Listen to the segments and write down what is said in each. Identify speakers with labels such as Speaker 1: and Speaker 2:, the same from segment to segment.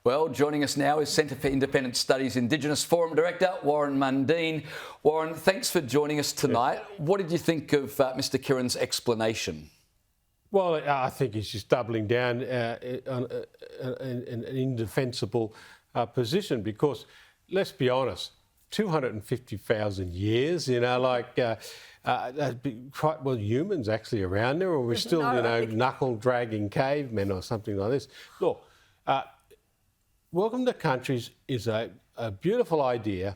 Speaker 1: Well, joining us now is Centre for Independent Studies Indigenous Forum Director, Warren Mundine. Warren, thanks for joining us tonight. What did you think of Mr Kiran's explanation?
Speaker 2: Well, I think he's just doubling down on an indefensible position because, let's be honest, 250,000 years, that'd be quite well humans actually around there, or we're still, knuckle-dragging cavemen or something like this. Look, welcome to countries is a beautiful idea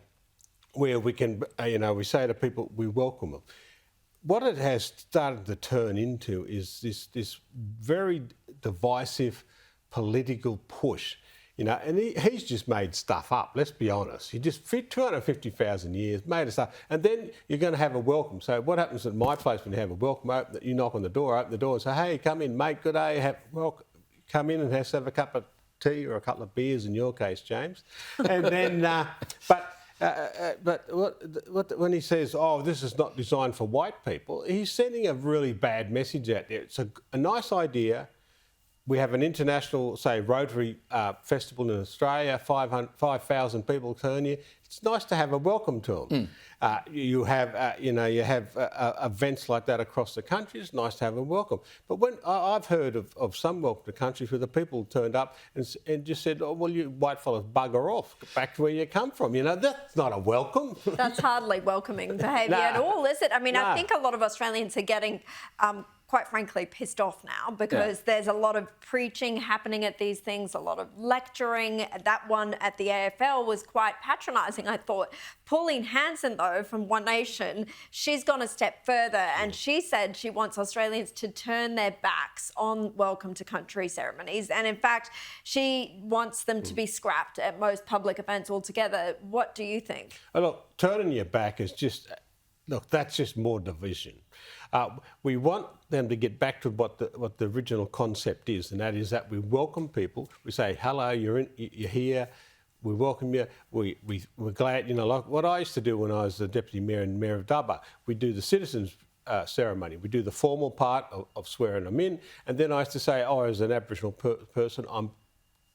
Speaker 2: where we can, we say to people, we welcome them. What it has started to turn into is this very divisive political push, and he's just made stuff up, let's be honest. He just fit 250,000 years, made it up, and then you're going to have a welcome. So what happens at my place when you have a welcome? You knock on the door, open the door and say, hey, come in, mate, good day, come in and have a cup of tea or a couple of beers in your case, James. And then, But when he says, oh, this is not designed for white people, he's sending a really bad message out there. It's a nice idea. We have an international, say, Rotary festival in Australia, 5,000 people turn here. It's nice to have a welcome to them. You have events like that across the country. It's nice to have a welcome. But when I've heard of some welcome to countries where the people turned up and just said, oh, well, you white fellas bugger off, back to where you come from. That's not a welcome.
Speaker 3: That's hardly welcoming behaviour at all, is it? I mean, I think a lot of Australians are getting quite frankly, pissed off now because there's a lot of preaching happening at these things, a lot of lecturing. That one at the AFL was quite patronising, I thought. Pauline Hanson, though, from One Nation, she's gone a step further and she said she wants Australians to turn their backs on welcome to country ceremonies. And in fact, she wants them to be scrapped at most public events altogether. What do you think?
Speaker 2: Look, turning your back is just... Look, that's just more division. We want them to get back to what the original concept is, and that is that we welcome people. We say, hello, you're here. We welcome you. We're glad, like what I used to do when I was the Deputy Mayor and Mayor of Dubbo. We do the citizens ceremony. We do the formal part of swearing them in, and then I used to say, oh, as an Aboriginal person, I'm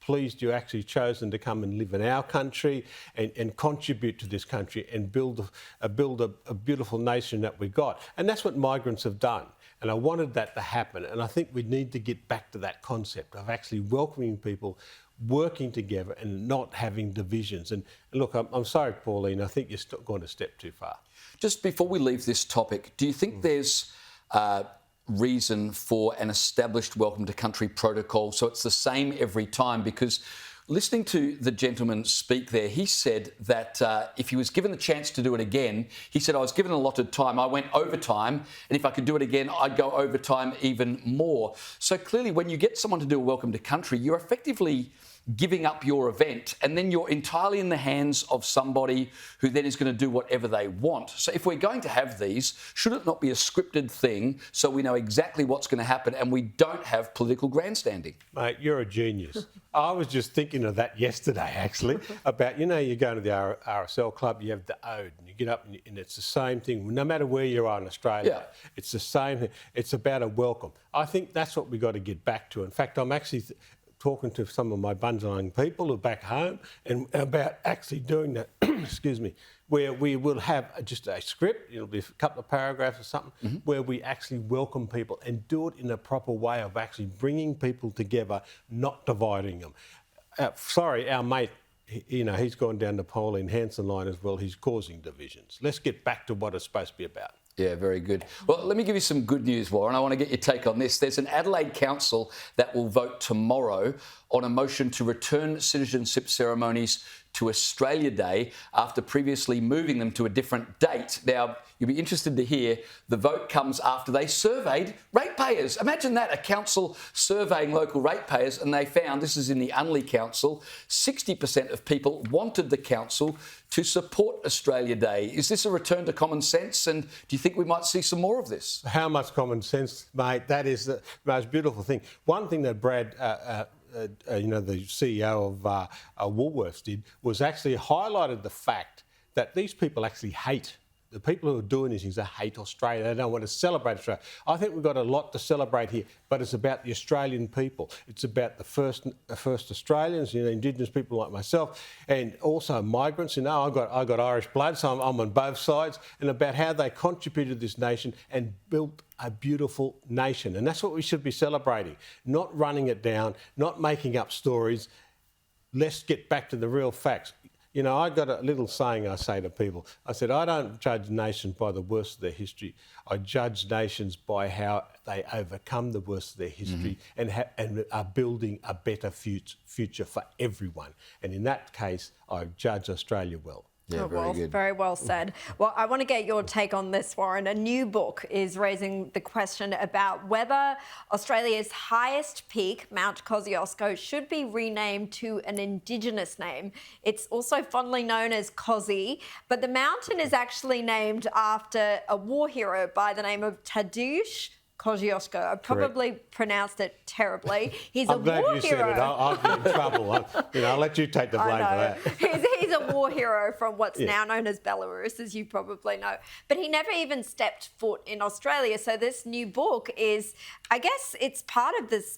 Speaker 2: pleased you actually chosen to come and live in our country and contribute to this country and build a beautiful nation that we got. And that's what migrants have done. And I wanted that to happen. And I think we need to get back to that concept of actually welcoming people, working together and not having divisions. And look, I'm sorry, Pauline, I think you're going a step too far.
Speaker 1: Just before we leave this topic, do you think there's reason for an established welcome to country protocol so it's the same every time? Because listening to the gentleman speak there, he said that if he was given the chance to do it again, he said, I was given allotted time, I went overtime, and if I could do it again, I'd go overtime even more. So clearly when you get someone to do a welcome to country, you're effectively giving up your event, and then you're entirely in the hands of somebody who then is going to do whatever they want. So if we're going to have these, should it not be a scripted thing so we know exactly what's going to happen and we don't have political grandstanding?
Speaker 2: Mate, you're a genius. I was just thinking of that yesterday, actually, about, you go to the RSL club, you have the ode, and you get up and it's the same thing. No matter where you are in Australia, it's the same thing. It's about a welcome. I think that's what we've got to get back to. In fact, I'm actually talking to some of my Bundine people who are back home and about actually doing that, excuse me, where we will have just a script, it'll be a couple of paragraphs or something, where we actually welcome people and do it in a proper way of actually bringing people together, not dividing them. Our mate, he's gone down the Pauline Hanson line as well. He's causing divisions. Let's get back to what it's supposed to be about.
Speaker 1: Yeah, very good. Well, let me give you some good news, Warren. I want to get your take on this. There's an Adelaide council that will vote tomorrow on a motion to return citizenship ceremonies to Australia Day after previously moving them to a different date. Now, you'll be interested to hear the vote comes after they surveyed ratepayers. Imagine that, a council surveying local ratepayers, and they found, this is in the Unley Council, 60% of people wanted the council to support Australia Day. Is this a return to common sense, and do you think we might see some more of this?
Speaker 2: How much common sense, mate? That is the most beautiful thing. One thing that Brad... the CEO of Woolworths did was actually highlighted the fact that these people actually hate the people who are doing these things, they hate Australia. They don't want to celebrate Australia. I think we've got a lot to celebrate here, but it's about the Australian people. It's about the first Australians, Indigenous people like myself, and also migrants. I got Irish blood, so I'm on both sides, and about how they contributed to this nation and built a beautiful nation. And that's what we should be celebrating, not running it down, not making up stories. Let's get back to the real facts. I got a little saying I say to people. I said, I don't judge nations by the worst of their history. I judge nations by how they overcome the worst of their history and are building a better future for everyone. And in that case, I judge Australia well.
Speaker 1: Yeah, very good.
Speaker 3: Very well said. Well, I want to get your take on this, Warren. A new book is raising the question about whether Australia's highest peak, Mount Kosciuszko, should be renamed to an Indigenous name. It's also fondly known as Kosi, but the mountain is actually named after a war hero by the name of Tadeusz Kosciuszko. I probably pronounced it terribly. He's a war hero. I'm glad you said it.
Speaker 2: I'll get in trouble. I'll let you take the blame for that.
Speaker 3: He's a war hero from what's now known as Belarus, as you probably know. But he never even stepped foot in Australia. So this new book is, I guess, it's part of this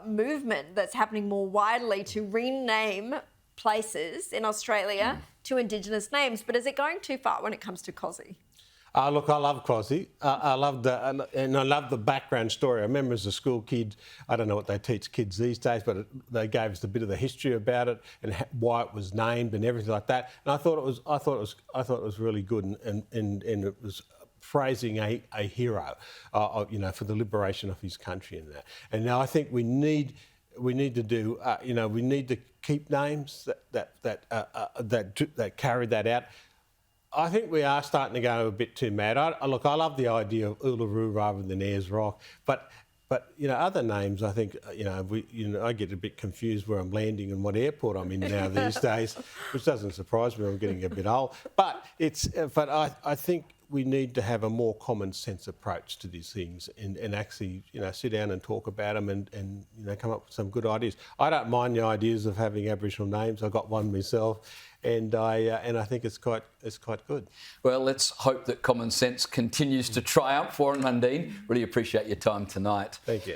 Speaker 3: movement that's happening more widely to rename places in Australia to Indigenous names. But is it going too far when it comes to Kosi?
Speaker 2: Look, I love Kosi. I love the background story. I remember as a school kid, I don't know what they teach kids these days, but they gave us a bit of the history about it and why it was named and everything like that. And I thought it was really good, and it was praising a hero, for the liberation of his country and that. And now I think we need to do, we need to keep names that carry that out. I think we are starting to go a bit too mad. I love the idea of Uluru rather than Ayers Rock, but other names. I think I get a bit confused where I'm landing and what airport I'm in now these days, which doesn't surprise me. I'm getting a bit old, but I think we need to have a more common sense approach to these things and actually sit down and talk about them and come up with some good ideas. I don't mind the ideas of having Aboriginal names. I got one myself. And I think it's quite good.
Speaker 1: Well, let's hope that common sense continues to triumph. Warren Mundine, really appreciate your time tonight.
Speaker 2: Thank you.